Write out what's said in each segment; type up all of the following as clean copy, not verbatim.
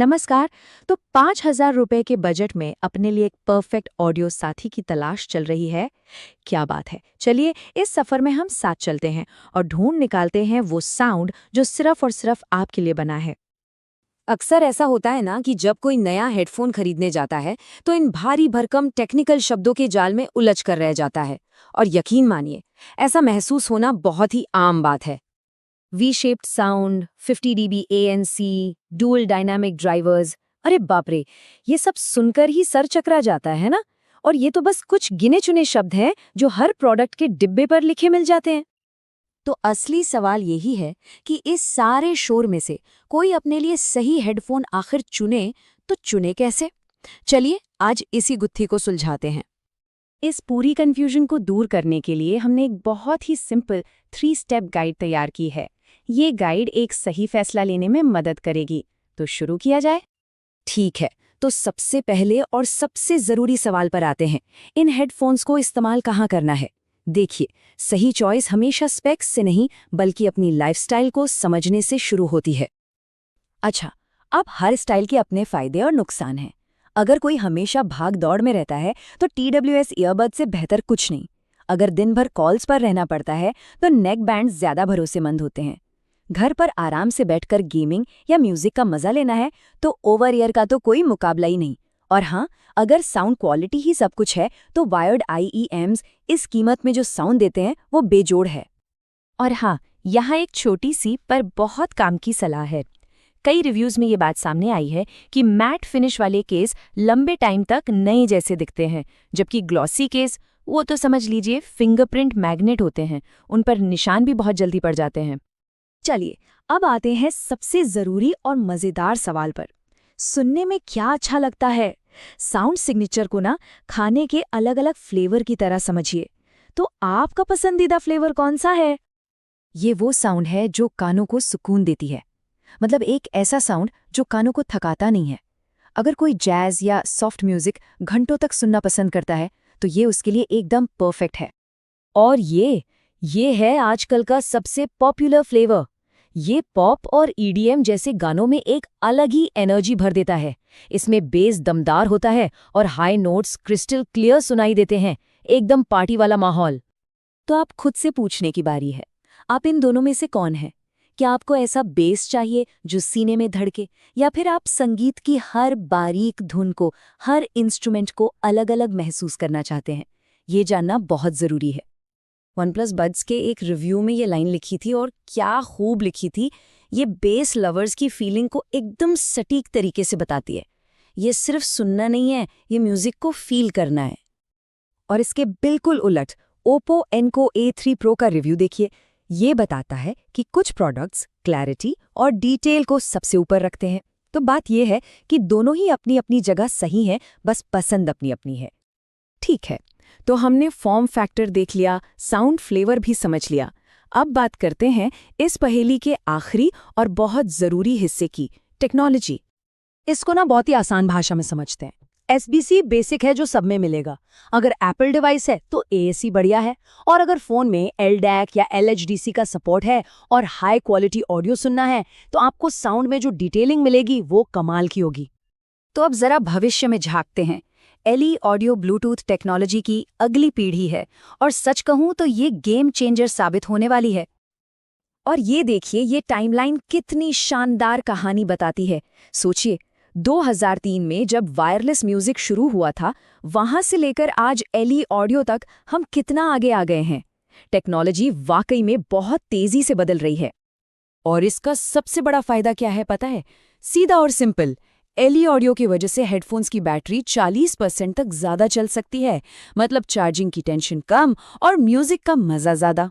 नमस्कार। तो 5,000 रुपए के बजट में अपने लिए एक परफेक्ट ऑडियो साथी की तलाश चल रही है। क्या बात है। चलिए इस सफर में हम साथ चलते हैं और ढूंढ निकालते हैं वो साउंड जो सिर्फ और सिर्फ आपके लिए बना है। अक्सर ऐसा होता है ना कि जब कोई नया हेडफोन खरीदने जाता है तो इन भारी भरकम टेक्निकल शब्दों के जाल में उलझ कर रह जाता है। और यकीन मानिए, ऐसा महसूस होना बहुत ही आम बात है। V shaped sound, 50 dB ANC, dual dynamic drivers, अरे बाप रे, ये सब सुनकर ही सर चकरा जाता है ना। और ये तो बस कुछ गिने चुने शब्द हैं जो हर प्रोडक्ट के डिब्बे पर लिखे मिल जाते हैं। तो असली सवाल यही है कि इस सारे शोर में से कोई अपने लिए सही हेडफोन आखिर चुने, तो चुने कैसे? चलिए आज इसी गुत्थी को सुलझाते हैं। इस पूरी कंफ्यूजन को दूर करने के लिए हमने एक बहुत ही सिंपल 3 स्टेप गाइड तैयार की है। ये गाइड एक सही फैसला लेने में मदद करेगी। तो शुरू किया जाए। ठीक है, तो सबसे पहले और सबसे जरूरी सवाल पर आते हैं। इन हेडफोन्स को इस्तेमाल कहाँ करना है? देखिए, सही चॉइस हमेशा स्पेक्स से नहीं बल्कि अपनी लाइफस्टाइल को समझने से शुरू होती है। अच्छा, अब हर स्टाइल के अपने फायदे और नुकसान हैं। अगर कोई हमेशा भाग दौड़ में रहता है तो TWS ईयरबड से बेहतर कुछ नहीं। अगर दिन भर कॉल्स पर रहना पड़ता है तो नेक बैंड ज्यादा भरोसेमंद होते हैं। घर पर आराम से बैठकर गेमिंग या म्यूजिक का मजा लेना है तो ओवर ईयर का तो कोई मुकाबला ही नहीं। और हाँ, अगर साउंड क्वालिटी ही सब कुछ है तो वायर्ड IEMs इस कीमत में जो साउंड देते हैं वो बेजोड़ है। और हाँ, यहाँ एक छोटी सी पर बहुत काम की सलाह है। कई रिव्यूज में ये बात सामने आई है कि मैट फिनिश वाले केस लंबे टाइम तक नए जैसे दिखते हैं, जबकि ग्लॉसी केस, वो तो समझ लीजिए फिंगरप्रिंट मैग्नेट होते हैं, उन पर निशान भी बहुत जल्दी पड़ जाते हैं। चलिए अब आते हैं सबसे जरूरी और मजेदार सवाल पर। सुनने में क्या अच्छा लगता है? साउंड सिग्नेचर को ना खाने के अलग अलग फ्लेवर की तरह समझिए। तो आपका पसंदीदा फ्लेवर कौन सा है? ये वो साउंड है जो कानों को सुकून देती है। मतलब एक ऐसा साउंड जो कानों को थकाता नहीं है। अगर कोई जैज या सॉफ्ट म्यूजिक घंटों तक सुनना पसंद करता है तो ये उसके लिए एकदम परफेक्ट है। और ये है आजकल का सबसे पॉपुलर फ्लेवर। ये पॉप और EDM जैसे गानों में एक अलग ही एनर्जी भर देता है। इसमें बेस दमदार होता है और हाई नोट्स क्रिस्टल क्लियर सुनाई देते हैं। एकदम पार्टी वाला माहौल। तो आप खुद से पूछने की बारी है, आप इन दोनों में से कौन है? क्या आपको ऐसा बेस चाहिए जो सीने में धड़के, या फिर आप संगीत की हर बारीक धुन को, हर इंस्ट्रूमेंट को अलग अलग महसूस करना चाहते हैं? ये जानना बहुत जरूरी है। OnePlus Buds के एक रिव्यू में ये लाइन लिखी थी, और क्या खूब लिखी थी। ये बेस लवर्स की फीलिंग को एकदम सटीक तरीके से बताती है। ये सिर्फ सुनना नहीं है, ये म्यूजिक को फील करना है। और इसके बिल्कुल उलट Oppo Enco A3 Pro का रिव्यू देखिए। ये बताता है कि कुछ प्रोडक्ट्स क्लैरिटी और डिटेल को सबसे ऊपर रखते हैं। तो बात यह है कि दोनों ही अपनी अपनी जगह सही हैं, बस पसंद अपनी अपनी है। ठीक है, तो हमने फॉर्म फैक्टर देख लिया, साउंड फ्लेवर भी समझ लिया। अब बात करते हैं इस पहेली के आखिरी और बहुत जरूरी हिस्से की, टेक्नोलॉजी। इसको ना बहुत ही आसान भाषा में समझते हैं। SBC बेसिक है जो सब में मिलेगा। अगर एप्पल डिवाइस है तो AAC बढ़िया है, और अगर फोन में LDAC या LHDC का सपोर्ट है और हाई क्वालिटी ऑडियो सुनना है तो आपको साउंड में जो डिटेलिंग मिलेगी वो कमाल की होगी। तो अब जरा भविष्य में झांकते हैं। LE ऑडियो ब्लूटूथ टेक्नोलॉजी की अगली पीढ़ी है, और सच कहूं तो ये गेम चेंजर साबित होने वाली है। और ये देखिए, ये टाइमलाइन कितनी शानदार कहानी बताती है। सोचिए, 2003 में जब वायरलेस म्यूजिक शुरू हुआ था, वहां से लेकर आज LE ऑडियो तक हम कितना आगे आ गए हैं। टेक्नोलॉजी वाकई में बहुत तेजी से बदल रही है। और इसका सबसे बड़ा फायदा क्या है पता है? सीधा और सिंपल। LE ऑडियो की वजह से हेडफोन्स की बैटरी 40% तक ज्यादा चल सकती है। मतलब चार्जिंग की टेंशन कम और म्यूजिक का मजा ज्यादा।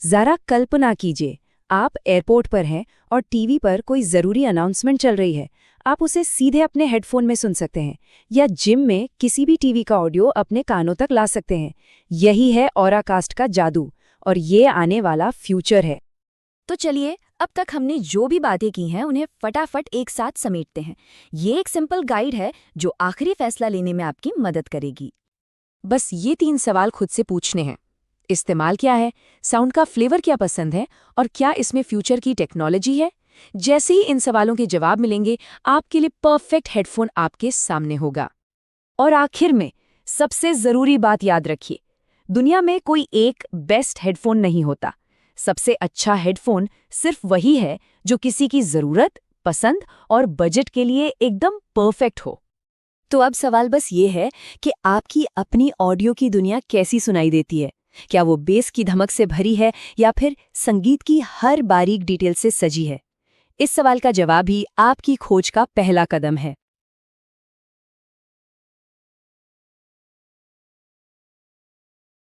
जरा कल्पना कीजिए, आप एयरपोर्ट पर हैं और टीवी पर कोई जरूरी अनाउंसमेंट चल रही है। आप उसे सीधे अपने हेडफोन में सुन सकते हैं, या जिम में किसी भी टीवी का ऑडियो अपने कानों तक ला सकते हैं। यही है ऑराकास्ट का जादू, और ये आने वाला फ्यूचर है। तो चलिए, अब तक हमने जो भी बातें की हैं उन्हें फटाफट एक साथ समेटते हैं। ये एक सिंपल गाइड है जो आखिरी फैसला लेने में आपकी मदद करेगी। बस ये 3 सवाल खुद से पूछने हैं। इस्तेमाल क्या है, साउंड का फ्लेवर क्या पसंद है, और क्या इसमें फ्यूचर की टेक्नोलॉजी है? जैसे ही इन सवालों के जवाब मिलेंगे, आपके लिए परफेक्ट हेडफोन आपके सामने होगा। और आखिर में सबसे जरूरी बात याद रखिए, दुनिया में कोई एक बेस्ट हेडफोन नहीं होता। सबसे अच्छा हेडफोन सिर्फ वही है जो किसी की जरूरत, पसंद और बजट के लिए एकदम परफेक्ट हो। तो अब सवाल बस ये है कि आपकी अपनी ऑडियो की दुनिया कैसी सुनाई देती है? क्या वो बेस की धमक से भरी है या फिर संगीत की हर बारीक डिटेल से सजी है? इस सवाल का जवाब ही आपकी खोज का पहला कदम है।